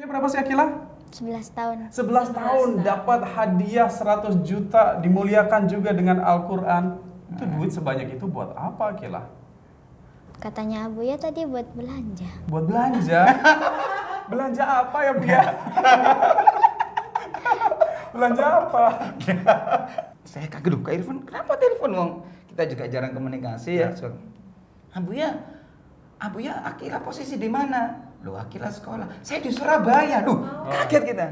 Usianya berapa sih Akila? 11 tahun. 11 tahun dapat hadiah 100 juta, dimuliakan juga dengan Al-Quran. Itu duit sebanyak itu buat apa Akila? Katanya Abuya tadi buat belanja. Buat belanja? Belanja apa ya Bu ya? Belanja apa? Saya kaget loh, Kak Irfan, kenapa telepon Wong? Kita juga jarang komunikasi ya. So, Abuya, Akila posisi di mana? Loh, Akila sekolah. Saya di Surabaya. Loh, kaget kita.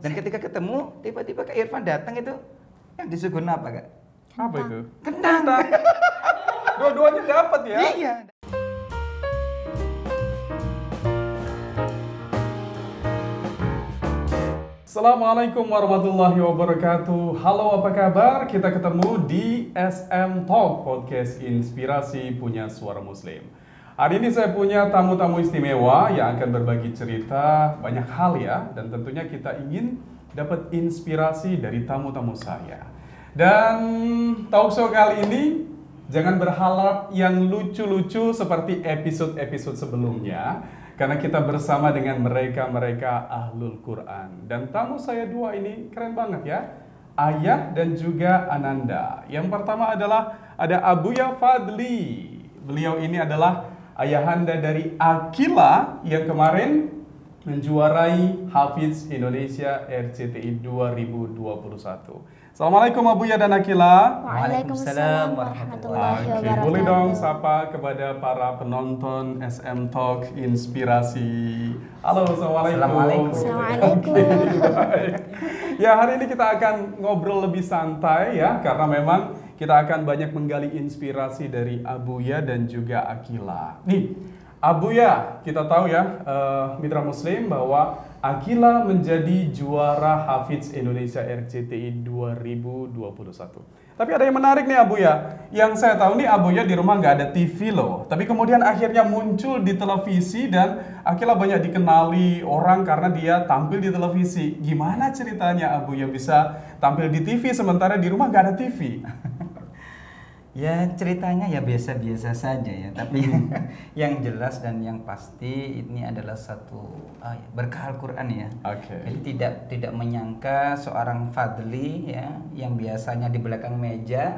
Dan ketika ketemu, tiba-tiba Kak Irfan datang itu, yang disuguhin apa, Kak? Apa itu? Kentang. Dua-duanya dapat ya? Iya. Assalamualaikum warahmatullahi wabarakatuh. Halo, apa kabar? Kita ketemu di SM Talk, podcast inspirasi punya suara muslim. Hari ini saya punya tamu-tamu istimewa yang akan berbagi cerita banyak hal ya. Dan tentunya kita ingin dapat inspirasi dari tamu-tamu saya. Dan talk show kali ini jangan berharap yang lucu-lucu seperti episode-episode sebelumnya. Karena kita bersama dengan mereka-mereka Ahlul Quran. Dan tamu saya dua ini keren banget ya. Ayah dan juga Ananda. Yang pertama adalah ada Abuya Fadli. Beliau ini adalah ayahanda dari Akila yang kemarin menjuarai Hafiz Indonesia RCTI 2021. Assalamualaikum Abuya dan Akila. Waalaikumsalam warahmatullahi wabarakatuh. Boleh dong sapa kepada para penonton SM Talk Inspirasi. Halo, assalamualaikum. Assalamualaikum. Baik. Ya, hari ini kita akan ngobrol lebih santai ya, karena memang kita akan banyak menggali inspirasi dari Abuya dan juga Akila. Nih, Abuya, kita tahu ya, mitra muslim bahwa Akila menjadi juara Hafiz Indonesia RCTI 2021. Tapi ada yang menarik nih Abuya. Yang saya tahu nih Abuya di rumah nggak ada TV loh. Tapi kemudian akhirnya muncul di televisi dan Akila banyak dikenali orang karena dia tampil di televisi. Gimana ceritanya Abuya bisa tampil di TV sementara di rumah nggak ada TV? Ya ceritanya ya biasa-biasa saja ya, tapi yang jelas dan yang pasti ini adalah satu berkah Al-Quran ya. Oke. Jadi tidak menyangka seorang Fadli ya yang biasanya di belakang meja,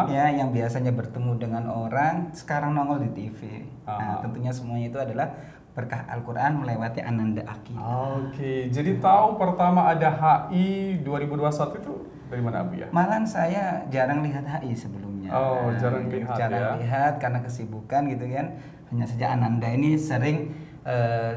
ya yang biasanya bertemu dengan orang sekarang nongol di TV. Nah tentunya semuanya itu adalah berkah Al-Quran melewati Ananda Akila. Oke, jadi tahu pertama ada HI 2021 itu dari mana Abuya? Malahan saya jarang lihat HI sebelumnya. Oh, jarang lihat jarang ya. lihat karena kesibukan gitu kan. Hanya saja Ananda ini sering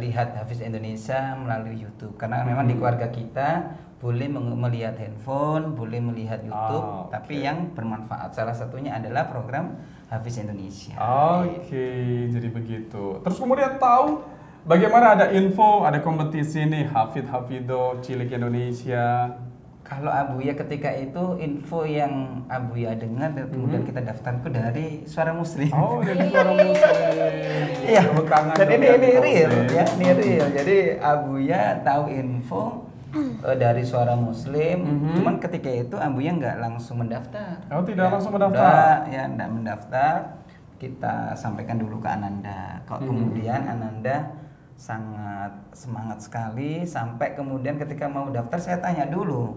lihat Hafiz Indonesia melalui YouTube karena memang di keluarga kita boleh melihat handphone, boleh melihat YouTube, tapi yang bermanfaat. Salah satunya adalah program Hafiz Indonesia. Oke, jadi begitu. Terus kemudian tahu bagaimana ada info, ada kompetisi nih Hafidho Cilik Indonesia. Kalau Abuya ketika itu info yang Abuya dengar dan kemudian kita daftar itu dari Suara Muslim. Oh, dari Suara Muslim. Iya. Dan ini real ya, ini real. Jadi Abuya tahu info dari Suara Muslim. Cuman ketika itu Abuya nggak langsung mendaftar. Oh, tidak langsung mendaftar. Nggak mendaftar. Kita sampaikan dulu ke Ananda. Kemudian Ananda sangat semangat sekali sampai kemudian ketika mau daftar saya tanya dulu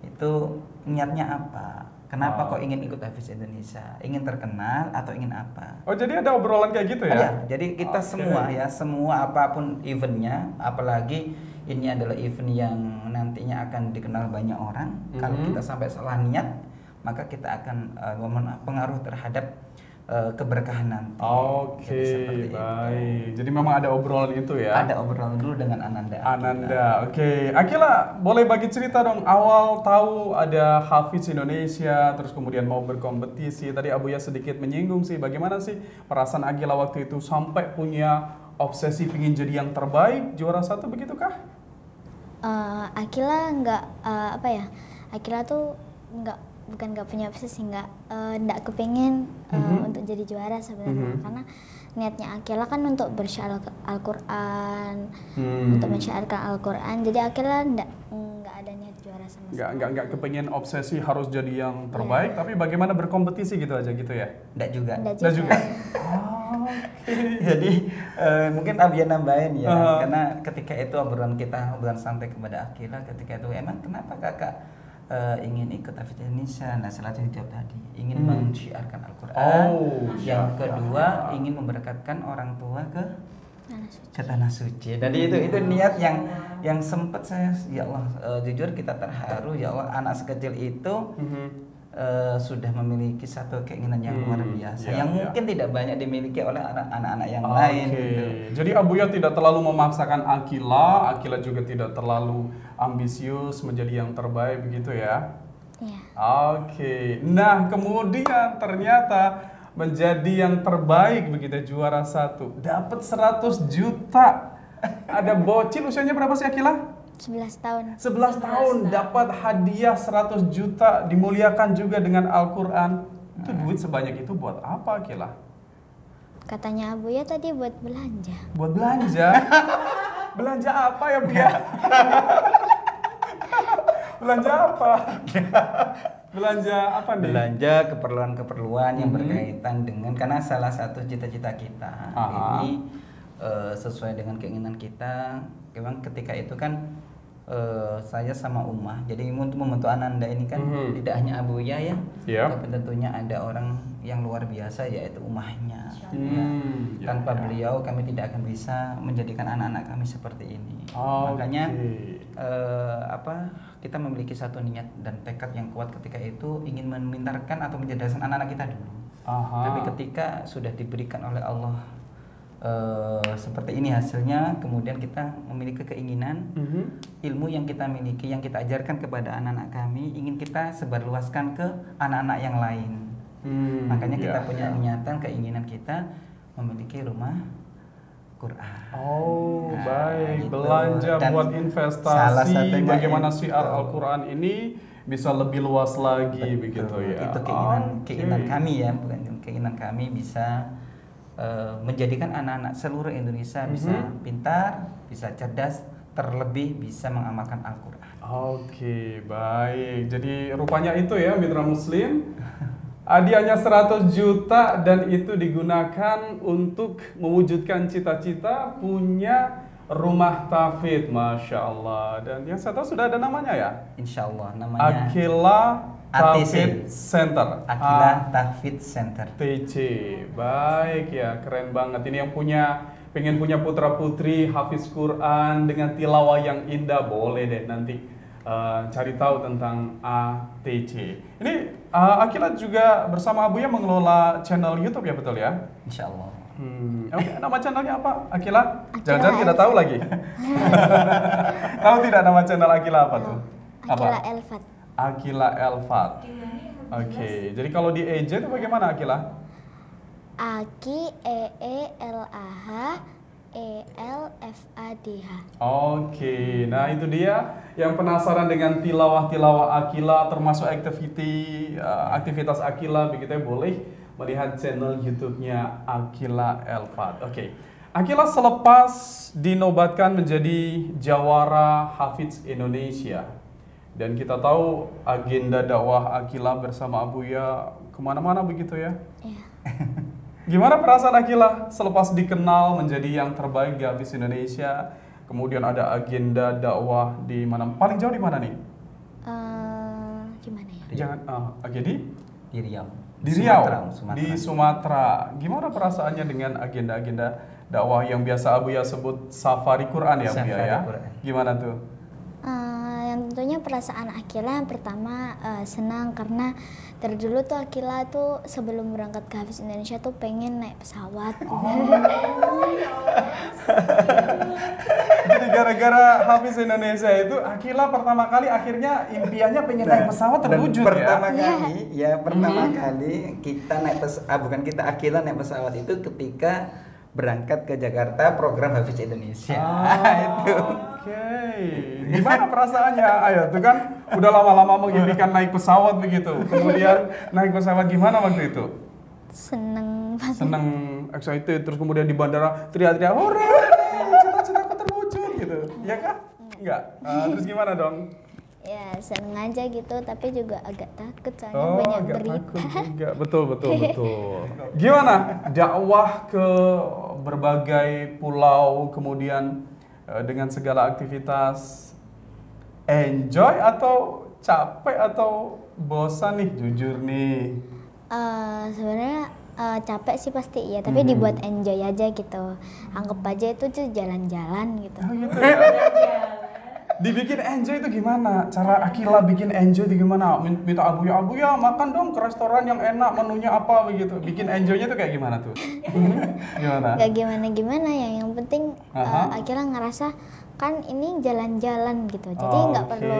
itu niatnya apa, kenapa kok ingin ikut Hafiz Indonesia, ingin terkenal atau ingin apa? Oh, jadi ada obrolan kayak gitu ya? Ada, jadi kita semua apapun eventnya, apalagi ini adalah event yang nantinya akan dikenal banyak orang. Kalau kita sampai salah niat maka kita akan pengaruh terhadap keberkahan nanti. Oke, baik. Jadi memang ada obrolan itu ya? Ada obrolan dulu dengan Ananda. Oke. Akila, boleh bagi cerita dong, awal tahu ada Hafiz Indonesia, terus kemudian mau berkompetisi. Tadi Abuya sedikit menyinggung sih, bagaimana sih perasaan Akila waktu itu sampai punya obsesi pingin jadi yang terbaik, juara 1 begitu kah? Akila Akila tuh bukan nggak punya obsesi, nggak kepingin untuk jadi juara sebenarnya, karena niatnya Akila kan untuk bersyair Al-Quran, untuk mensyairkan Al-Quran. Jadi Akila nggak ada niat juara sama Nggak kepengen obsesi harus jadi yang terbaik, tapi bagaimana berkompetisi gitu aja gitu ya? Enggak juga. Nggak juga. Jadi mungkin Abia nambahin ya, karena ketika itu obrolan santai kepada Akila ketika itu, emang kenapa kakak ingin ikut Hafiz Indonesia? Nah, salah satu jawab tadi, ingin mensyiarkan Al-Quran. Yang kedua, ingin memberkatkan orang tua ke tanah suci. Jadi itu niat yang sempat saya, ya Allah, jujur kita terharu, ya Allah, anak sekecil itu sudah memiliki satu keinginan yang luar biasa, yang mungkin tidak banyak dimiliki oleh anak-anak yang lain. Gitu. Jadi Abuya tidak terlalu memaksakan Akila juga tidak terlalu ambisius menjadi yang terbaik begitu ya? Iya. Nah kemudian ternyata menjadi yang terbaik begitu, juara 1, dapat 100 juta. Ada bocil usianya berapa sih Akila? 11 tahun. 11 tahun dapat hadiah 100 juta, dimuliakan juga dengan Al-Quran. Itu duit sebanyak itu buat apa Akila? Katanya Abuya tadi buat belanja. Buat belanja? Belanja apa ya Bu ya? Belanja apa? Belanja apa nih? Belanja keperluan-keperluan yang berkaitan dengan, karena salah satu cita-cita kita ini sesuai dengan keinginan kita. Memang ketika itu kan saya sama Umah, jadi untuk membentuk Ananda ini kan tidak hanya Abuya ya, tapi tentunya ada orang yang luar biasa yaitu Umahnya. Tanpa beliau kami tidak akan bisa menjadikan anak-anak kami seperti ini. Makanya kita memiliki satu niat dan tekad yang kuat ketika itu, ingin memintarkan atau mencerdaskan anak-anak kita dulu. Tapi ketika sudah diberikan oleh Allah seperti ini hasilnya, kemudian kita memiliki keinginan ilmu yang kita miliki, yang kita ajarkan kepada anak-anak kami, ingin kita sebarluaskan ke anak-anak yang lain. Makanya kita punya niatan, keinginan kita memiliki rumah Quran. Baik, belanja dan buat investasi, bagaimana syiar Al-Quran ini bisa lebih luas lagi. Begitu ya. Itu keinginan kami ya, bukan keinginan kami, bisa menjadikan anak-anak seluruh Indonesia bisa pintar, bisa cerdas, terlebih bisa mengamalkan Al-Quran. Baik. Jadi rupanya itu ya Mitra Muslim, hadiahnya 100 juta dan itu digunakan untuk mewujudkan cita-cita punya rumah tahfidz, Masya Allah. Dan yang saya tahu sudah ada namanya ya? Insya Allah, namanya Akila Tahfidz Center. Akila Tahfidz Center. TC. Baik ya, keren banget. Ini yang pengen punya putra-putri hafiz Quran dengan tilawah yang indah, boleh deh nanti cari tahu tentang ATC. Ini Akila juga bersama Abuya mengelola channel YouTube ya, betul ya? Insya Allah. Nama channelnya apa, Akila? Jangan-jangan tidak tahu lagi. Tahu tidak nama channel Akila apa tuh? Akila Elfat. Akila Elfat. Jadi kalau di EJ itu bagaimana Akila? Aki EELAH ELFADH. Nah itu dia yang penasaran dengan tilawah-tilawah Akila, termasuk aktivitas Akila begitu ya, boleh melihat channel YouTube-nya Akila Elfat. Akila selepas dinobatkan menjadi jawara Hafiz Indonesia, dan kita tahu agenda dakwah Akila bersama Abuya kemana-mana begitu ya? Iya. Gimana perasaan Akila selepas dikenal menjadi yang terbaik di Hafiz Indonesia? Kemudian ada agenda dakwah di mana? Paling jauh di mana nih? Gimana ya? Jangan, Di Riau. Di Riau, Sumatera. di Sumatera. Gimana perasaannya dengan agenda-agenda dakwah yang biasa Abuya sebut safari Quran ya, Abuya ya? Gimana tuh? Yang tentunya perasaan Akila yang pertama senang, karena dari dulu tuh Akila tuh sebelum berangkat ke Hafiz Indonesia tuh pengen naik pesawat. Jadi gara-gara Hafiz Indonesia itu Akila pertama kali akhirnya impiannya pengen naik pesawat terwujud ya. Pertama kali kita naik Akila naik pesawat itu ketika berangkat ke Jakarta program Hafiz Indonesia. Itu. Gimana perasaannya? Ayo, tuh kan udah lama-lama mengimpikan naik pesawat begitu. Kemudian naik pesawat gimana waktu itu? Seneng banget. Seneng, excited, terus kemudian di bandara teriak-teriak, "Hore, cita-citaku terwujud" gitu. Ya kah? Enggak. Terus gimana dong? ya seneng aja gitu, tapi juga agak takut soalnya Oh, banyak agak berita. takut juga. Betul, betul, betul. Gimana dakwah ke berbagai pulau, kemudian dengan segala aktivitas, enjoy atau capek atau bosan nih, jujur nih? Sebenarnya capek sih pasti ya, tapi dibuat enjoy aja gitu. Anggap aja itu tuh jalan-jalan gitu. Oh gitu ya. Dibikin enjoy itu gimana? Cara Akila bikin enjoy itu gimana? Minta Abuya makan dong ke restoran yang enak, menunya apa begitu. Bikin enjoynya tuh kayak gimana tuh? Gimana? Gak gimana-gimana ya, yang penting Aha. akhirnya ngerasa kan ini jalan-jalan gitu, jadi nggak perlu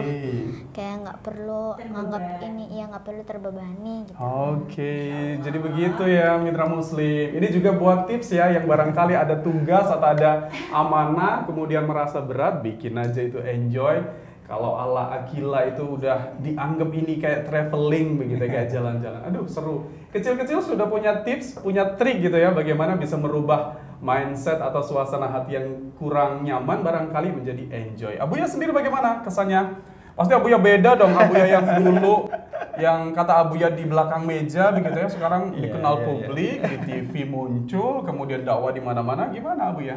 kayak nggak perlu nganggap ini ya, nggak perlu terbebani gitu. Oke, jadi begitu ya mitra muslim. Ini juga buat tips ya, yang barangkali ada tugas atau ada amanah kemudian merasa berat, bikin aja itu enjoy. Kalau ala Akila itu udah dianggap ini kayak traveling begitu, kayak jalan-jalan. Aduh seru. Kecil-kecil sudah punya tips, punya trik gitu ya, bagaimana bisa merubah mindset atau suasana hati yang kurang nyaman barangkali menjadi enjoy. Abuya sendiri bagaimana kesannya? Pasti Abuya beda dong, Abuya yang dulu yang kata Abuya di belakang meja begitu ya, sekarang dikenal publik, di TV muncul, kemudian dakwah di mana-mana. Gimana Abuya?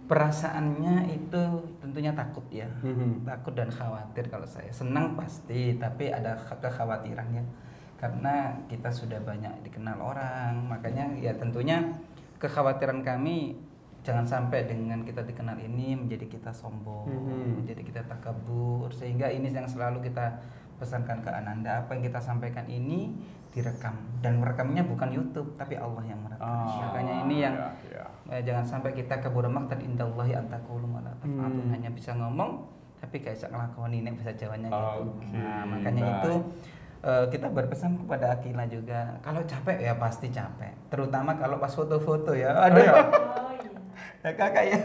Perasaannya itu tentunya takut ya, takut dan khawatir. Kalau saya senang pasti, tapi ada kekhawatirannya karena kita sudah banyak dikenal orang, makanya ya tentunya kekhawatiran kami jangan sampai dengan kita dikenal ini menjadi kita sombong, menjadi kita takabur, sehingga ini yang selalu kita pesankan ke Ananda, apa yang kita sampaikan ini direkam, dan merekamnya bukan YouTube tapi Allah yang merekam. Makanya ini yang jangan sampai kita kabur maqtan indallahi an taqulu ma la taf'alun, hanya bisa ngomong tapi kayak sak nglakoni nek bahasa Jawanya gitu. Nah, makanya itu kita berpesan kepada Akila juga, kalau capek ya pasti capek, terutama kalau pas foto-foto ya. Aduh. Ya kakak ya,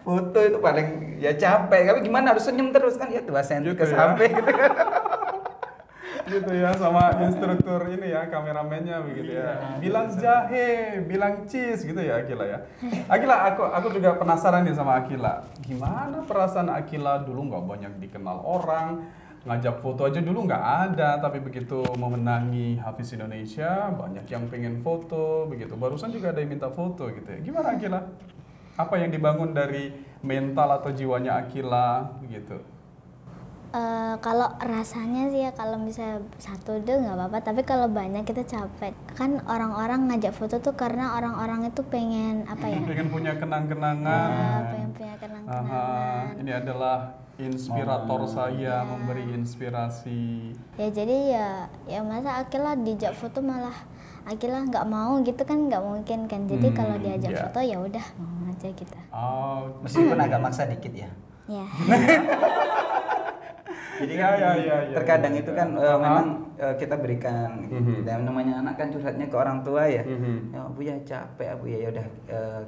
foto itu paling ya capek, tapi gimana harus senyum terus kan ya, 2 cm Gitu ke samping gitu kan. Gitu ya, sama instruktur ini ya, kameramennya begitu ya. Bilang jahe, bilang cheese gitu ya Akila ya. Akila, aku juga penasaran nih sama Akila. Gimana perasaan Akila dulu nggak banyak dikenal orang, ngajak foto aja dulu nggak ada, tapi begitu memenangi Hafiz Indonesia, banyak yang pengen foto begitu. Barusan juga ada yang minta foto gitu ya. Gimana Akila? Apa yang dibangun dari mental atau jiwanya Akila begitu? Kalau rasanya sih ya, kalau misalnya satu deh nggak apa-apa, tapi kalau banyak kita capek. Kan orang-orang ngajak foto tuh karena orang-orang itu pengen apa ya? Pengen punya kenang-kenangan. Ya, pengen punya kenang-kenangan. Ini adalah inspirator saya, memberi inspirasi. Ya jadi ya masa Akila dijak foto malah Akila nggak mau gitu kan, nggak mungkin kan. Jadi kalau diajak foto ya udah mau aja kita. Oh, Meskipun agak maksa dikit ya. Ya. Jadi ya, terkadang itu ya. kan memang kita berikan dan namanya anak kan curhatnya ke orang tua ya. Ya Bu ya capek Bu ya, udah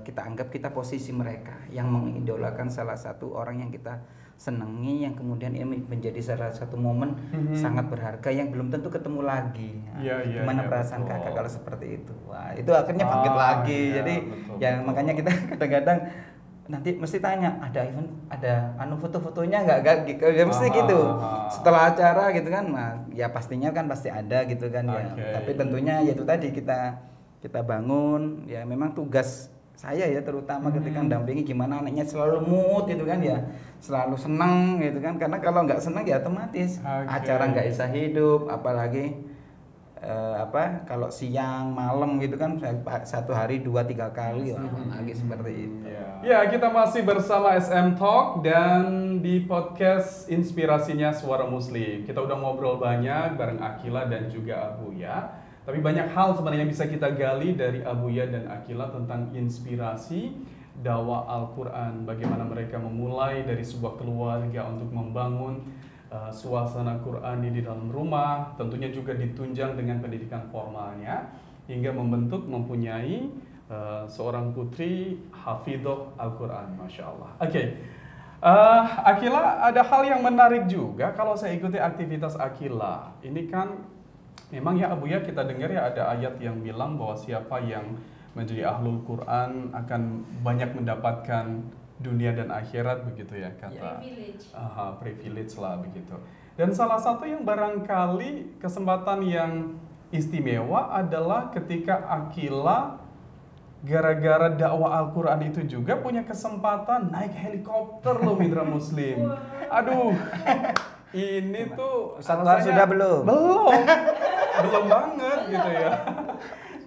kita anggap kita posisi mereka yang mengidolakan salah satu orang yang kita senangi, yang kemudian ini menjadi salah satu momen sangat berharga yang belum tentu ketemu lagi. Gimana perasaan kakak kalau seperti itu? Wah, itu akhirnya bangkit lagi. Jadi ya makanya kita kadang-kadang nanti mesti tanya, ada event, ada foto-fotonya nggak gitu ya, mesti gitu setelah acara gitu kan. Nah ya pastinya kan pasti ada gitu kan ya, tapi tentunya ya itu tadi kita bangun ya, memang tugas saya ya terutama ketika mendampingi gimana anaknya selalu mood gitu kan ya, selalu senang gitu kan, karena kalau nggak senang ya otomatis acara nggak bisa hidup, apalagi kalau siang malam gitu kan satu hari 2-3 kali lagi seperti itu. Ya, kita masih bersama SM Talk dan di podcast inspirasinya Suara Muslim. Kita udah ngobrol banyak bareng Akila dan juga Abuya. Tapi banyak hal sebenarnya bisa kita gali dari Abuya dan Akila tentang inspirasi dakwah Al-Quran. Bagaimana mereka memulai dari sebuah keluarga untuk membangun suasana Quran di dalam rumah, tentunya juga ditunjang dengan pendidikan formalnya hingga mempunyai seorang putri hafidhoh Al-Quran, Masya Allah. Akila, ada hal yang menarik juga kalau saya ikuti aktivitas Akila. Ini kan memang ya Abuya, kita dengar ya ada ayat yang bilang bahwa siapa yang menjadi ahlul Quran akan banyak mendapatkan dunia dan akhirat begitu ya kata. Privilege lah begitu. Dan salah satu yang barangkali kesempatan yang istimewa adalah ketika Akila gara-gara dakwah Al-Quran itu juga punya kesempatan naik helikopter loh mitra muslim. Aduh, ini tuh Ustaz sudah belum? Belum banget gitu ya.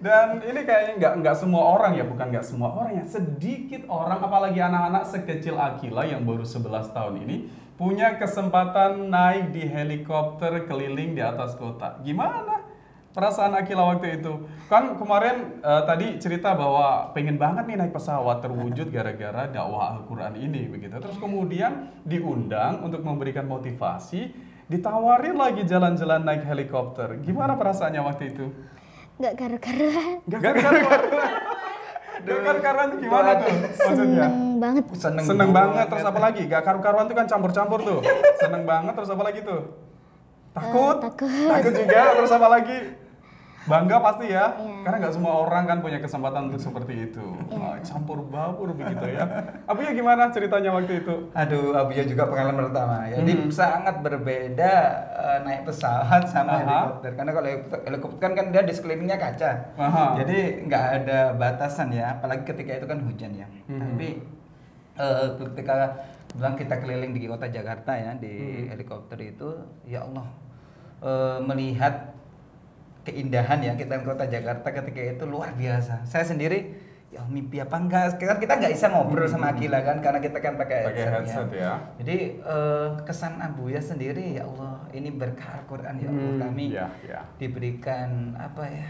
Dan ini kayaknya nggak semua orang ya, bukan nggak semua orang ya, sedikit orang apalagi anak-anak sekecil Akila yang baru 11 tahun ini punya kesempatan naik di helikopter keliling di atas kota. Gimana perasaan Akila waktu itu? Kan kemarin tadi cerita bahwa pengen banget nih naik pesawat, terwujud gara-gara dakwah Al-Quran ini begitu. Terus kemudian diundang untuk memberikan motivasi, ditawarin lagi jalan-jalan naik helikopter. Gimana perasaannya waktu itu? Nggak karu-karuan. Gak karu-karuan. Gak karu-karuan itu gimana tuh maksudnya? Seneng banget. Seneng banget, terus apa lagi? Gak karu-karuan tuh kan campur-campur tuh. Seneng banget, terus apa lagi tuh? Takut? Takut juga, terus apa lagi? Bangga pasti ya, karena nggak semua orang kan punya kesempatan untuk seperti itu. Campur baur begitu ya. Abuya gimana ceritanya waktu itu? Aduh, Abuya juga pengalaman pertama. Jadi sangat berbeda naik pesawat sama helikopter. Karena kalau helikopter kan dia di sekelilingnya kaca. Jadi nggak ada batasan ya, apalagi ketika itu kan hujan ya. Tapi ketika bilang kita keliling di kota Jakarta ya, di helikopter itu, ya Allah, melihat keindahan ya kita di kota Jakarta ketika itu luar biasa. Saya sendiri ya mimpi apa enggak, kan kita nggak bisa ngobrol sama Akila kan karena kita kan pakai headset ya. Jadi kesan Abuya sendiri, ya Allah, ini berkah Al-Quran ya Allah, kami diberikan apa ya,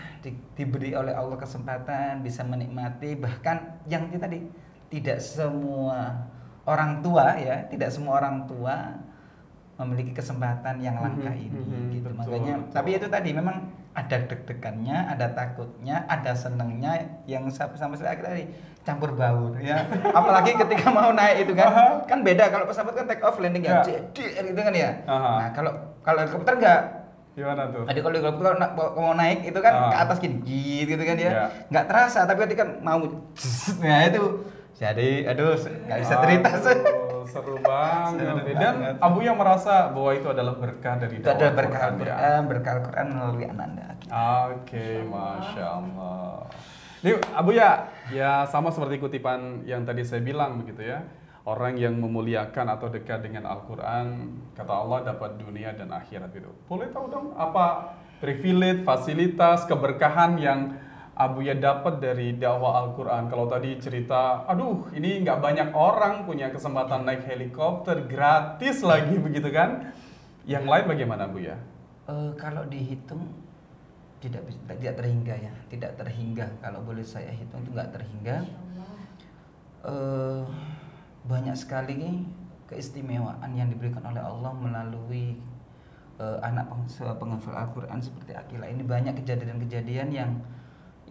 diberi oleh Allah kesempatan bisa menikmati, bahkan yang tadi tidak semua orang tua ya, tidak semua orang tua memiliki kesempatan yang langka ini gitu. Makanya tapi itu tadi memang ada deg-degannya, ada takutnya, ada senengnya, yang sama sekali tadi campur baur ya. Apalagi ketika mau naik itu kan, kan beda kalau pesawat kan take off landing ya, JDR gitu kan ya. Nah kalau helikopter enggak. Gimana tuh? Jadi kalau helikopter mau naik itu kan ke atas gini gitu kan ya, nggak terasa. Tapi ketika mau, nah itu jadi aduh nggak bisa cerita. Seru banget. Dan Abuya merasa bahwa itu adalah berkah dari dakwah Al-Quran. Berkah Al-Quran, berkah Al-Quran melalui Ananda. Oke, Masya Allah. Ini Abuya, ya sama seperti kutipan yang tadi saya bilang begitu ya. Orang yang memuliakan atau dekat dengan Al-Quran, kata Allah dapat dunia dan akhirat gitu. Boleh tahu dong apa privilege, fasilitas, keberkahan yang Abuya dapat dari dakwah Al-Quran? Kalau tadi cerita, aduh ini nggak banyak orang punya kesempatan naik helikopter gratis lagi begitu kan? Yang lain bagaimana Abuya? Kalau dihitung tidak terhingga ya, tidak terhingga. Kalau boleh saya hitung itu nggak terhingga. Banyak sekali keistimewaan yang diberikan oleh Allah melalui anak penghafal Al-Quran seperti Akila ini. Banyak kejadian-kejadian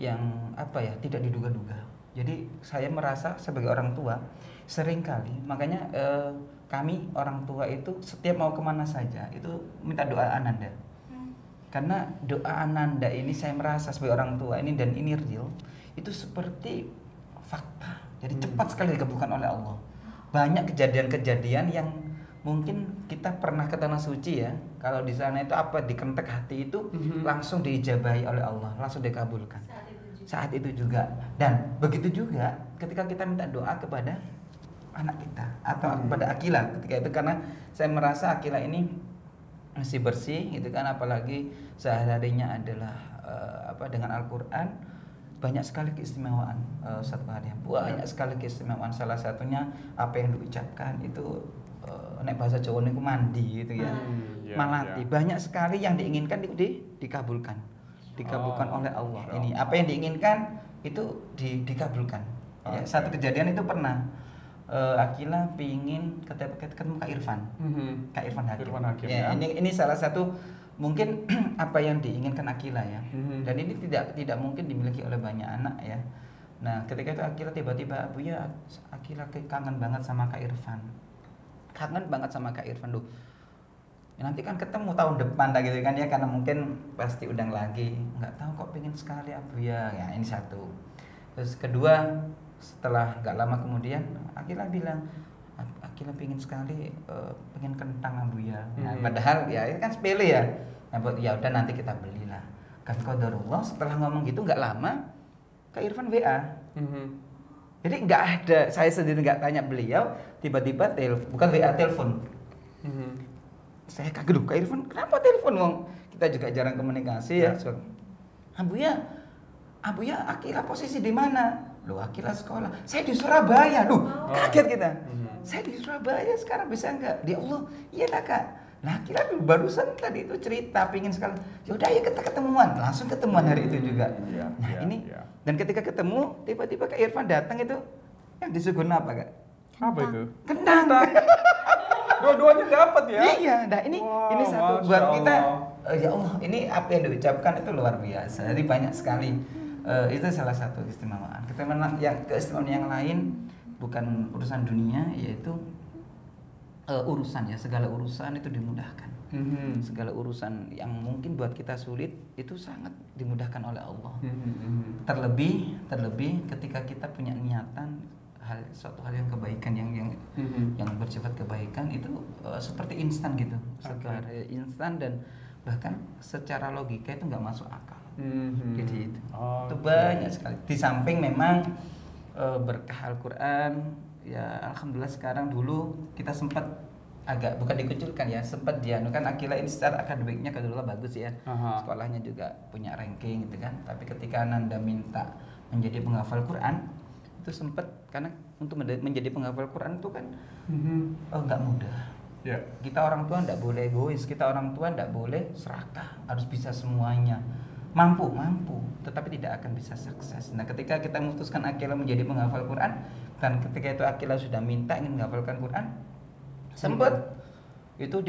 yang apa ya, tidak diduga-duga. Jadi saya merasa sebagai orang tua seringkali, makanya kami orang tua itu setiap mau kemana saja itu minta doa Ananda. Karena doa Ananda ini saya merasa sebagai orang tua ini, dan ini real, itu seperti fakta. Jadi cepat sekali dikabulkan oleh Allah. Banyak kejadian-kejadian yang mungkin kita pernah ke tanah suci ya, kalau di sana itu apa, dikentek hati itu langsung diijabahi oleh Allah, langsung dikabulkan saat itu juga. Dan begitu juga ketika kita minta doa kepada anak kita atau kepada Akila ketika itu, karena saya merasa Akila ini masih bersih gitu kan, apalagi sehari-harinya adalah dengan Al-Quran. Banyak sekali keistimewaan satu hari, banyak sekali keistimewaan. Salah satunya apa yang diucapkan itu nek bahasa Jawa niku mandi gitu ya, malati. Banyak sekali yang diinginkan dikabulkan oleh Allah. Ini apa yang diinginkan itu dikabulkan. Ya, satu kejadian itu pernah Akila pingin ketemu Kak Irfan, Kak Irfan Hakim. Ya, ini salah satu mungkin apa yang diinginkan Akila ya. Dan ini tidak mungkin dimiliki oleh banyak anak ya. Nah, ketika itu Akila tiba-tiba, Abuya, Akila kangen banget sama Kak Irfan. Kangen banget sama Kak Irfan tuh. Nanti kan ketemu tahun depan lah gitu kan ya, karena mungkin pasti undang lagi. Nggak tahu kok pengen sekali Abuya. Ya, ini satu. Terus kedua, Setelah nggak lama kemudian Akila bilang, Akila pengen sekali pengen kentang Abuya. Nah, padahal ya itu kan sepele ya. Nah, ya udah nanti kita belilah. Kan qadarullah setelah ngomong gitu nggak lama Kak Irfan WA. Jadi nggak ada, saya sendiri nggak tanya beliau, tiba-tiba bukan WA, telepon. Saya kaget, Kak Irfan kenapa telepon Wong? Kita juga jarang komunikasi ya. Abuya, Akila posisi di mana? Loh, Akila sekolah. Saya di Surabaya. Loh, kaget kita. Saya di Surabaya sekarang bisa enggak? Dia Allah, iya lah Kak. Nah, Akila dulu barusan tadi itu cerita pingin sekali. Yaudah ya kita ketemuan. Langsung ketemuan hari itu juga. Nah, ini dan ketika ketemu tiba-tiba Kak Irfan datang itu yang disuguhin apa Kak? Apa itu? Kentang. Dua-duanya dapat ya? Iya, nah ini satu buat kita. Ya Allah, ini apa yang diucapkan itu luar biasa. Jadi banyak sekali. Itu salah satu keistimewaan. Keistimewaan yang lain bukan urusan dunia, yaitu urusan ya, segala urusan itu dimudahkan. Segala urusan yang mungkin buat kita sulit itu sangat dimudahkan oleh Allah. Terlebih ketika kita punya niatan suatu hal yang kebaikan yang bersifat kebaikan itu seperti instan gitu, secara instan dan bahkan secara logika itu nggak masuk akal. Jadi itu banyak sekali. Di samping memang berkah Al-Quran ya, alhamdulillah sekarang, dulu kita sempat agak bukan dikucilkan ya, sempat kan Akila ini secara akademiknya kedua bagus ya, sekolahnya juga punya ranking gitu kan. Tapi ketika Ananda minta menjadi penghafal Quran itu sempat, karena untuk menjadi penghafal Quran itu kan nggak mudah. Kita orang tua nggak boleh egois, kita orang tua nggak boleh serakah, harus bisa semuanya. Mampu, tetapi tidak akan bisa sukses. Nah, ketika kita memutuskan Akila menjadi penghafal Quran, dan ketika itu Akila sudah minta ingin menghafalkan Quran, sempat itu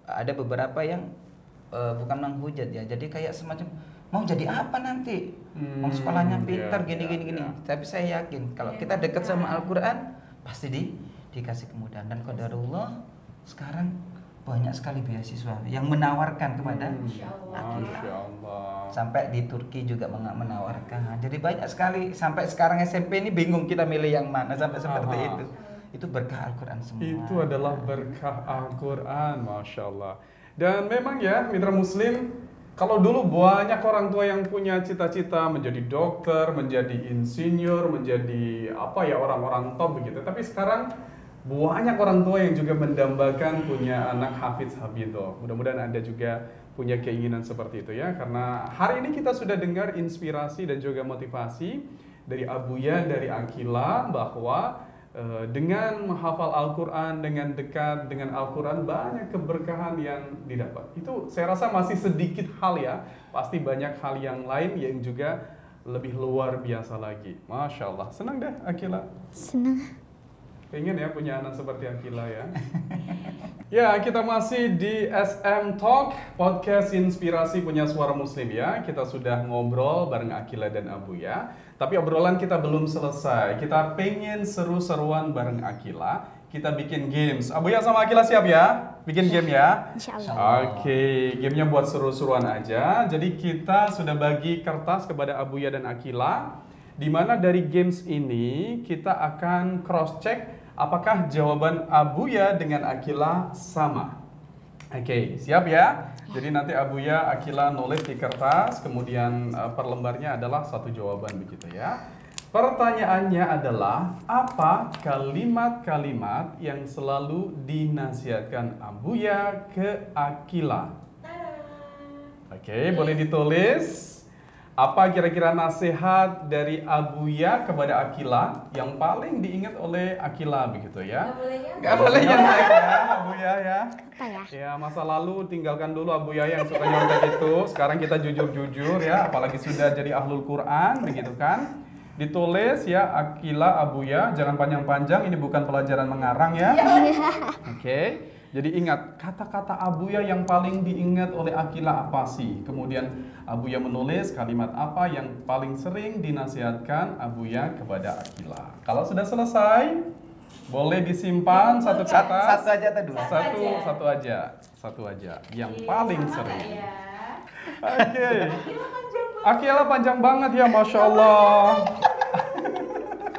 ada beberapa yang bukan menghujat ya, jadi kayak semacam mau jadi apa nanti, mau sekolahnya pintar gini. Tapi saya yakin kalau kita dekat sama Al-Quran pasti dikasih kemudahan. Dan qadarullah sekarang banyak sekali beasiswa yang menawarkan kepada Akila. Sampai di Turki juga menawarkan. Jadi banyak sekali, sampai sekarang SMP ini bingung kita milih yang mana, sampai seperti itu. Itu berkah Al-Quran semua. Itu adalah berkah Al-Quran, Masya Allah. Dan memang ya, mitra muslim, kalau dulu banyak orang tua yang punya cita-cita menjadi dokter, menjadi insinyur, menjadi orang-orang top begitu. Tapi sekarang banyak orang tua yang juga mendambakan punya anak hafiz habibullah. Mudah-mudahan Anda juga punya keinginan seperti itu ya, karena hari ini kita sudah dengar inspirasi dan juga motivasi dari Abuya, dari Akila, bahwa dengan menghafal Al-Quran, dengan dekat dengan Al-Quran, banyak keberkahan yang didapat. Itu saya rasa masih sedikit hal ya, pasti banyak hal yang lain yang juga lebih luar biasa lagi. Masya Allah, senang deh Akila? Senang. Pengen ya punya anak seperti Akila ya. Ya, kita masih di SM Talk, podcast inspirasi punya suara muslim ya. Kita sudah ngobrol bareng Akila dan Abuya. Tapi obrolan kita belum selesai. Kita pengen seru-seruan bareng Akila. Kita bikin games. Abuya sama Akila siap ya? Bikin game ya? Insyaallah. Oke, gamenya buat seru-seruan aja. Jadi kita sudah bagi kertas kepada Abuya dan Akila, di mana dari games ini kita akan cross check apakah jawaban Abuya dengan Akila sama. Oke, siap ya? Jadi nanti Abuya, Akila nulis di kertas, kemudian per lembarnya adalah satu jawaban begitu ya. Pertanyaannya adalah, apa kalimat-kalimat yang selalu dinasihatkan Abuya ke Akila? Oke, boleh ditulis. Apa kira-kira nasihat dari Abuya kepada Akila yang paling diingat oleh Akila begitu ya? Gak boleh yang lain ya, Abuya ya. Apa ya? Ya, masa lalu tinggalkan dulu Abuya yang suka nyontek itu. Sekarang kita jujur-jujur ya, apalagi sudah jadi ahlul Quran begitu kan? Ditulis ya, Akila, Abuya, jangan panjang-panjang, ini bukan pelajaran mengarang ya. Oke. Jadi ingat, kata-kata Abuya yang paling diingat oleh Akila apa sih? Kemudian Abuya menulis kalimat apa yang paling sering dinasihatkan Abuya kepada Akila. Kalau sudah selesai, boleh disimpan satu kertas. Satu aja atau dua? Satu aja. Yang paling sering. Oke. Akila panjang banget ya, Masya Allah.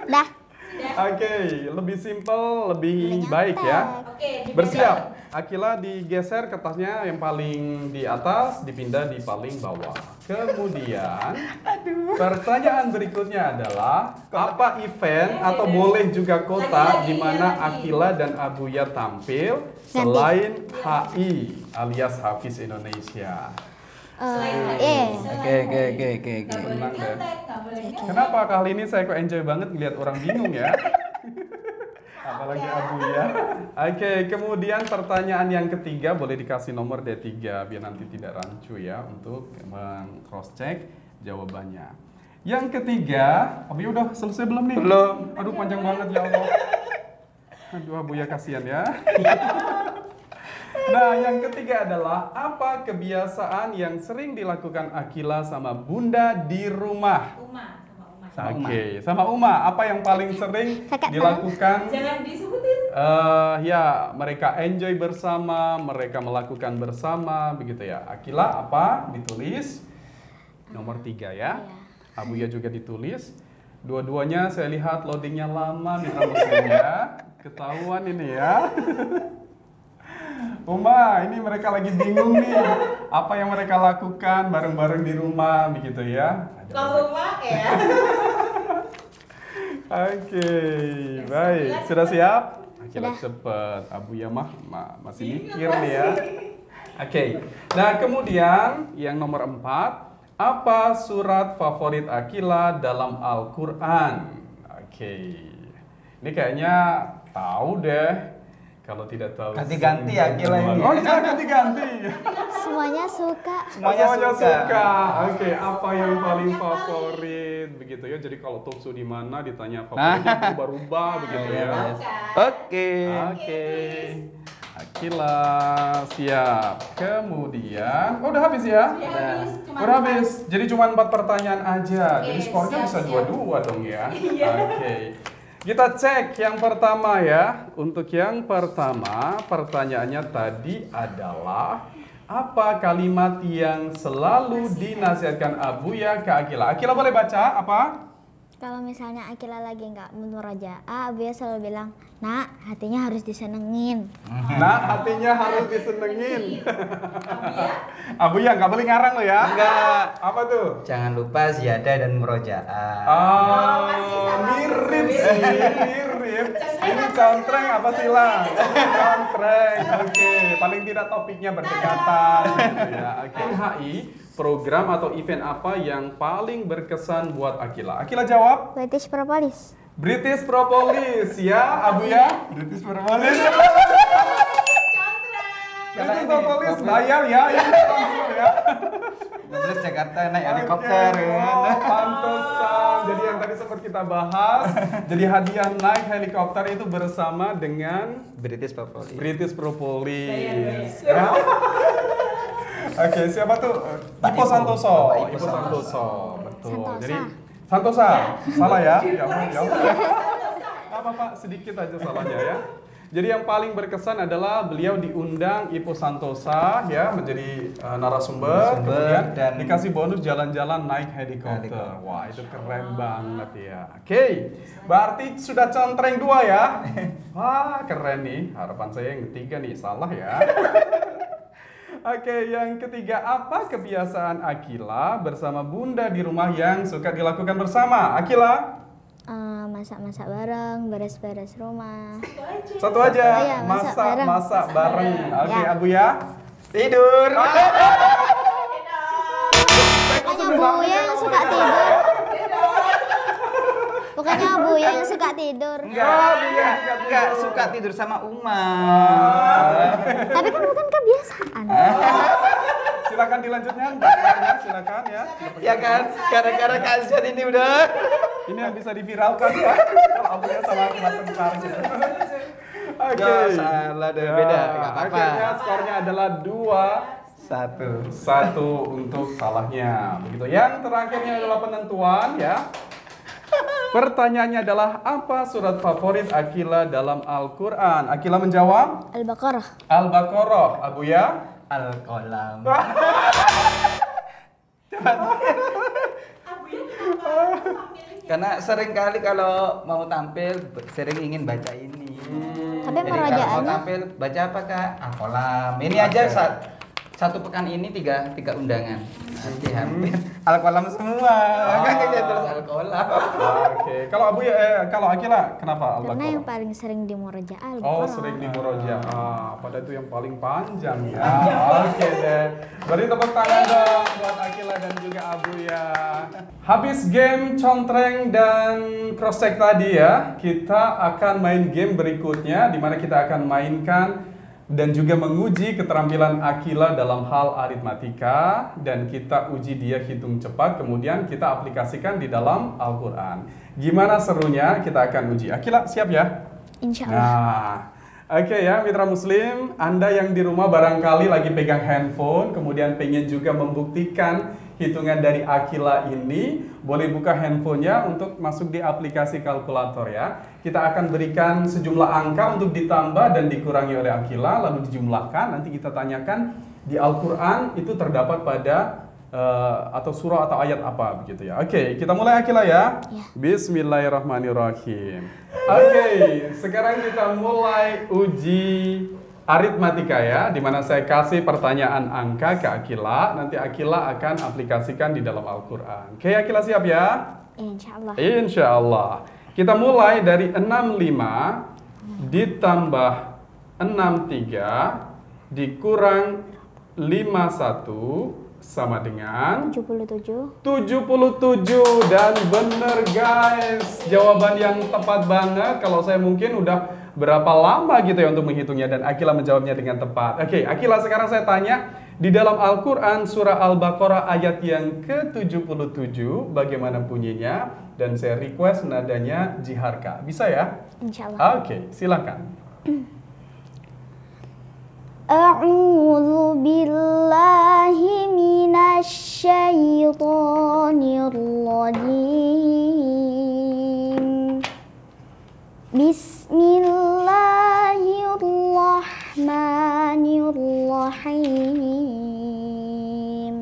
Dah. Oke, lebih simpel, lebih Udah baik nyampe. ya. Oke, Bersiap. Akila digeser kertasnya yang paling di atas, dipindah di paling bawah. Kemudian, pertanyaan berikutnya adalah apa event atau boleh juga kota di mana Akila dan Abuya tampil selain HI alias Hafiz Indonesia? Oke. Tenang deh. Kenapa kali ini saya kok enjoy banget ngeliat orang bingung ya? Apalagi Abuya. Oke, kemudian pertanyaan yang ketiga boleh dikasih nomor D3 biar nanti tidak rancu ya untuk cross check jawabannya. Yang ketiga, Abuya udah selesai belum nih? Belum. Aduh panjang banget ya Allah. Aduh Abuya kasihan ya. Nah, yang ketiga adalah apa kebiasaan yang sering dilakukan Akila sama Bunda di rumah? Oke, sama Uma. Apa yang paling sering Kakak dilakukan? Jangan disebutin. Ya, mereka enjoy bersama, mereka melakukan bersama, begitu ya. Akila apa? Ditulis nomor 3 ya. Abuya juga ditulis. Dua-duanya saya lihat loadingnya lama nih ya. Ketahuan ini ya. Uma, ini mereka lagi bingung nih. Apa yang mereka lakukan bareng-bareng di rumah, begitu ya. Kalau rumah ya. Oke, baik. Sudah siap? Akila cepet. Abuya masih mikir nih ya. Oke. Nah, kemudian yang nomor 4, apa surat favorit Akila dalam Al-Qur'an? Oke. Ini kayaknya tahu deh. Kalau tidak tahu Ganti-ganti Akila ini. Oh, jangan ganti-ganti. Semuanya suka. Semuanya suka. Oke, apa yang paling favorit begitu ya. Jadi kalau talkshow di mana ditanya favoritnya berubah-ubah begitu ya. Oke. Oke. Akila siap. Kemudian, udah habis ya? Udah habis. Jadi cuma 4 pertanyaan aja. Jadi skornya bisa 2-2 dong ya. Oke. Kita cek yang pertama ya. Untuk yang pertama, pertanyaannya tadi adalah apa kalimat yang selalu dinasihatkan Abuya ke Akila? Akila boleh baca apa? Kalau misalnya Akila lagi nggak murojaah, Abuya selalu bilang, "Nak, hatinya harus disenengin." Nah, hatinya harus disenengin. Abuya nggak boleh ngarang lo ya? Enggak. Apa tuh? Jangan lupa ziyadah dan murojaah. Mirip sih, mirip. Ini contreng apa sih lah? Contreng. Oke, paling tidak topiknya berdekatan. Gitu ya. Oke. HI, program atau event apa yang paling berkesan buat Akila? Akila jawab. British Propolis. British Propolis ya, Abuya. British Propolis. British Propolis bayar ya, ini sponsor ya. Terus Jakarta naik helikopter ya. Pantesan. Jadi yang tadi sempat kita bahas, jadi hadiah naik helikopter itu bersama dengan British Propolis. British Propolis. Bayar. Ya. Oke, siapa tuh? Pak Ipo Ipo. Santoso. Pak Ipo Ipo Santoso. Betul. Santosa. Jadi Santosa. Salah ya? Ya, apa Pak? Sedikit aja salahnya ya. Jadi yang paling berkesan adalah beliau diundang Ipo Santosa ya menjadi narasumber, kemudian dan dikasih bonus jalan-jalan naik helikopter. Helikopter. Wah, itu keren banget ya. Oke, berarti sudah contreng 2 ya. Wah, keren nih. Harapan saya yang ketiga nih salah ya. Oke, yang ketiga, apa kebiasaan Akila bersama Bunda di rumah yang suka dilakukan bersama? Akila? Masak-masak bareng, beres-beres rumah. Satu aja, Oh iya, masak masak bareng. Oke, Ya. Abuya? tidur. Bukannya Abuya yang suka tidur. Bukannya Abuya yang suka tidur. Enggak suka tidur sama Uma. Tapi kan bukan kebiasaan. Silakan dilanjutkan, ya, silakan ya. Ya kan, gara-gara kasihan ini udah. Ini yang bisa diviralkan ya. Kalau Abuya sama teman tengkar gitu. Oke. Ya, salah deh, beda, nggak apa-apa. Akhirnya skornya adalah 1. 2-1 untuk salahnya. Begitu. Yang terakhirnya adalah penentuan ya. Pertanyaannya adalah apa surat favorit Akila dalam Al-Qur'an? Akila menjawab Al-Baqarah. Al-Baqarah. Abuya? Al-Qalam. Karena sering kali kalau mau tampil sering ingin baca ini. Tapi Jadi kalau mau merojaannya tampil baca apa Kak? Al-Qalam. Ini aja satu pekan ini tiga undangan. Nanti hampir Al-Qalam semua. Makanya dia terus Al-Qalam. Oke, kalau Abu ya, kalau Akila kenapa karena Al-Baqarah? yang paling sering di Murojaah Oh, Al-Baqarah. sering di Murojaah. Pada itu yang paling panjang ya. Oke deh. Beri tepuk tangan dong buat Akila dan juga Abu ya. Habis game contreng dan cross check tadi ya, kita akan main game berikutnya di mana kita akan mainkan dan juga menguji keterampilan Akila dalam hal aritmatika dan kita uji dia hitung cepat kemudian kita aplikasikan di dalam Al-Qur'an. Gimana serunya? Kita akan uji. Akila siap ya? Insya Allah. Nah, oke ya mitra muslim, Anda yang di rumah barangkali lagi pegang handphone, kemudian pengen juga membuktikan hitungan dari Akila ini, boleh buka handphonenya untuk masuk di aplikasi kalkulator ya. Kita akan berikan sejumlah angka untuk ditambah dan dikurangi oleh Akila, lalu dijumlahkan, nanti kita tanyakan di Al-Quran itu terdapat pada atau surah atau ayat apa begitu ya. Oke, kita mulai Akila ya. Ya. Bismillahirrahmanirrahim. Oke, sekarang kita mulai uji aritmatika ya, di mana saya kasih pertanyaan angka ke Akila, nanti Akila akan aplikasikan di dalam Al-Quran. Oke, Akila siap ya? Insya Allah. Insya Allah. Kita mulai dari 65 ditambah 63 dikurang 51 sama dengan 77. 77 dan bener guys, jawaban yang tepat banget. Kalau saya mungkin udah berapa lama gitu ya untuk menghitungnya dan Akila menjawabnya dengan tepat. Oke, Akila sekarang saya tanya, di dalam Al-Quran surah Al-Baqarah ayat yang ke-77 bagaimana bunyinya? Dan saya request nadanya jiharka. Bisa ya? Insya Allah. Oke, silakan. A'udzu billahi minasy syaithanir rajim. Bismillahirrahmanirrahim.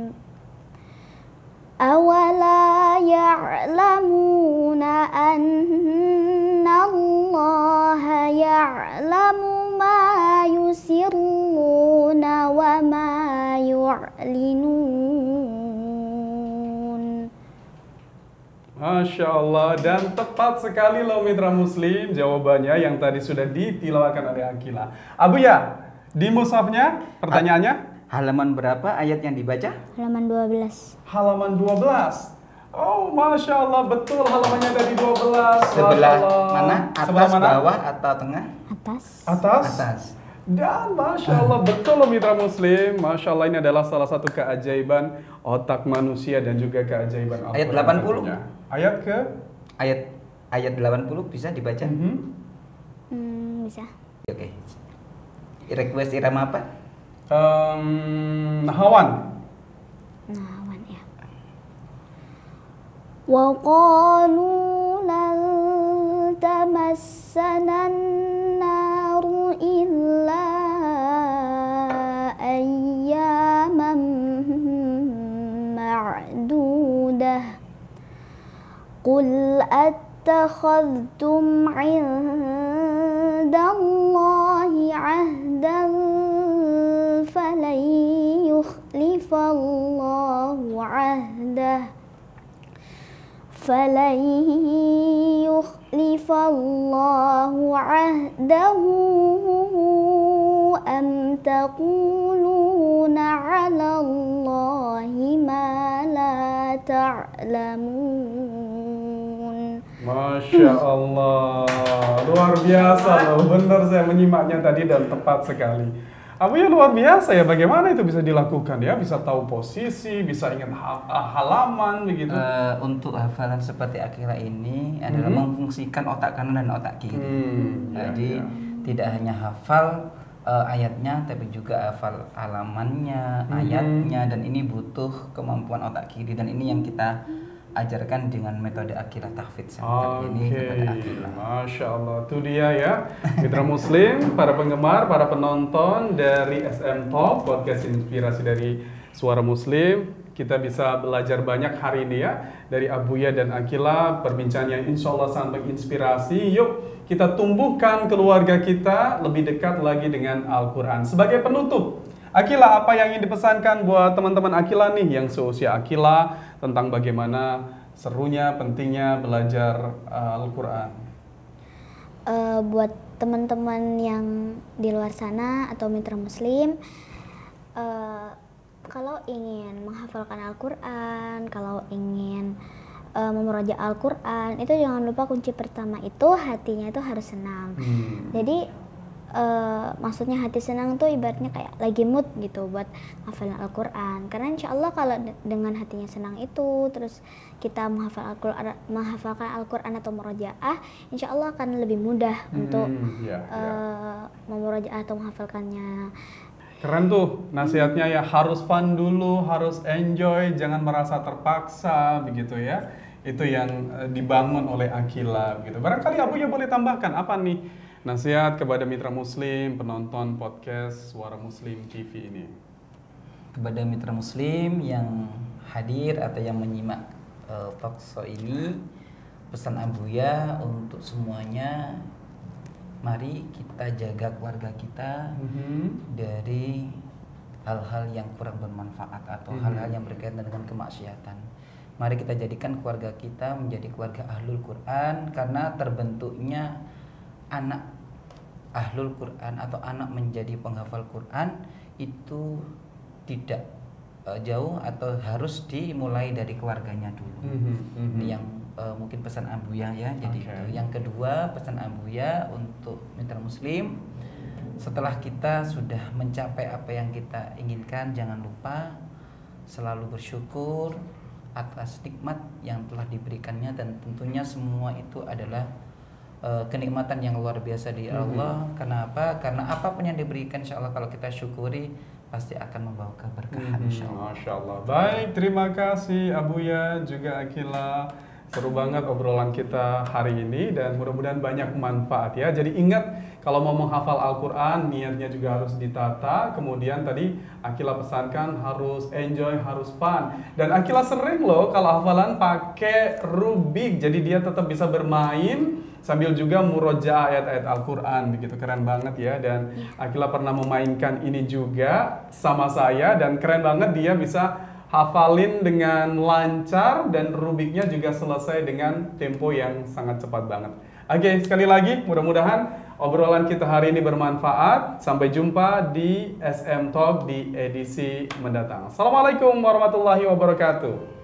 Awala ya'lamuna anna Allah ya'lamu ma yusirruna wa ma yu'linun. Masya Allah, dan tepat sekali loh mitra muslim jawabannya yang tadi sudah ditilawakan oleh Akila. Abu ya, di mushafnya pertanyaannya? Halaman berapa ayat yang dibaca? Halaman 12. Halaman 12. Oh, Masya Allah, betul halamannya dari 12. Sebelah Masya Allah. mana? Atas, Sebelah mana? bawah, atau tengah? Atas. Atas? Atas. Dan Masya Allah, betul loh mitra muslim. Masya Allah, ini adalah salah satu keajaiban otak manusia dan juga keajaiban Al-Quran. Ayat 80? tentunya. Ayat ke? Ayat 80 bisa dibaca? Bisa. Oke. Request irama apa? Hawan. Nawan ya. Wa qalu lan tamassana an-naru illa ayyaman ma'dudah. Qul attakhadhtum 'indallahi 'ahdan falan yukhlifallahu 'ahdah falan yukhlifallahu 'ahdahu am taquluna 'ala Allahi ma la ta'lamun. Masya Allah, luar biasa loh, benar saya menyimaknya tadi dan tepat sekali. Abu ya luar biasa ya, bagaimana itu bisa dilakukan ya, bisa tahu posisi, bisa ingat halaman begitu. Untuk hafalan seperti Akila ini adalah memfungsikan otak kanan dan otak kiri. Jadi tidak hanya hafal ayatnya, tapi juga hafal halamannya, ayatnya, dan ini butuh kemampuan otak kiri, dan ini yang kita ajarkan dengan metode Akila Tahfidz ini kepada Akila. Masya Allah, itu dia ya mitra muslim, para penggemar, para penonton dari SM Talk, podcast inspirasi dari Suara Muslim. kita bisa belajar banyak hari ini ya dari Abuya dan Akila. Perbincangannya insya Allah sangat menginspirasi. Yuk kita tumbuhkan keluarga kita lebih dekat lagi dengan Al-Quran. Sebagai penutup, Akila, apa yang ingin dipesankan buat teman-teman Akila nih yang seusia Akila tentang bagaimana serunya, pentingnya belajar Al-Quran? Buat teman-teman yang di luar sana atau mitra muslim, kalau ingin menghafalkan Al-Quran, kalau ingin memurojaah Al-Quran, itu jangan lupa kunci pertama itu hatinya itu harus senang. Jadi maksudnya hati senang tuh ibaratnya kayak lagi mood gitu buat hafalin Al-Quran. Karena insya Allah kalau dengan hatinya senang itu, terus kita menghafalkan Al-Quran atau murojaah, insya Allah akan lebih mudah untuk memurojaah atau menghafalkannya. Keren tuh nasihatnya ya, harus fun dulu, harus enjoy, jangan merasa terpaksa begitu ya. Itu yang dibangun oleh Akila gitu. Barangkali Abuya boleh tambahkan apa nih nasihat kepada mitra muslim, penonton podcast Suara Muslim TV ini? Kepada mitra muslim yang hadir atau yang menyimak talk show ini, pesan Abuya untuk semuanya, mari kita jaga keluarga kita dari hal-hal yang kurang bermanfaat atau hal-hal yang berkaitan dengan kemaksiatan. Mari kita jadikan keluarga kita menjadi keluarga Ahlul Quran, karena terbentuknya anak Ahlul Quran atau anak menjadi penghafal Quran itu tidak jauh atau harus dimulai dari keluarganya dulu. Ini yang mungkin pesan Abuya ya. Jadi itu. Yang kedua, pesan Abuya untuk mitra muslim, setelah kita sudah mencapai apa yang kita inginkan, jangan lupa selalu bersyukur atas nikmat yang telah diberikannya, dan tentunya semua itu adalah kenikmatan yang luar biasa di Allah. Kenapa? Karena apapun yang diberikan, insya Allah kalau kita syukuri pasti akan membawa keberkahan, insya Allah. Masya Allah. Baik, terima kasih Abuya juga Akila. Seru banget obrolan kita hari ini dan mudah-mudahan banyak manfaat ya. Jadi ingat, kalau mau menghafal Al-Quran, niatnya juga harus ditata. Kemudian tadi Akila pesankan harus enjoy, harus fun. Dan Akila sering loh kalau hafalan pakai Rubik, jadi dia tetap bisa bermain sambil juga murojaah ayat-ayat Al-Quran. Begitu keren banget ya. Dan Akila pernah memainkan ini juga sama saya, dan keren banget dia bisa hafalin dengan lancar dan Rubiknya juga selesai dengan tempo yang sangat cepat banget. Oke, sekali lagi mudah-mudahan obrolan kita hari ini bermanfaat. Sampai jumpa di SM Talk di edisi mendatang. Assalamualaikum warahmatullahi wabarakatuh.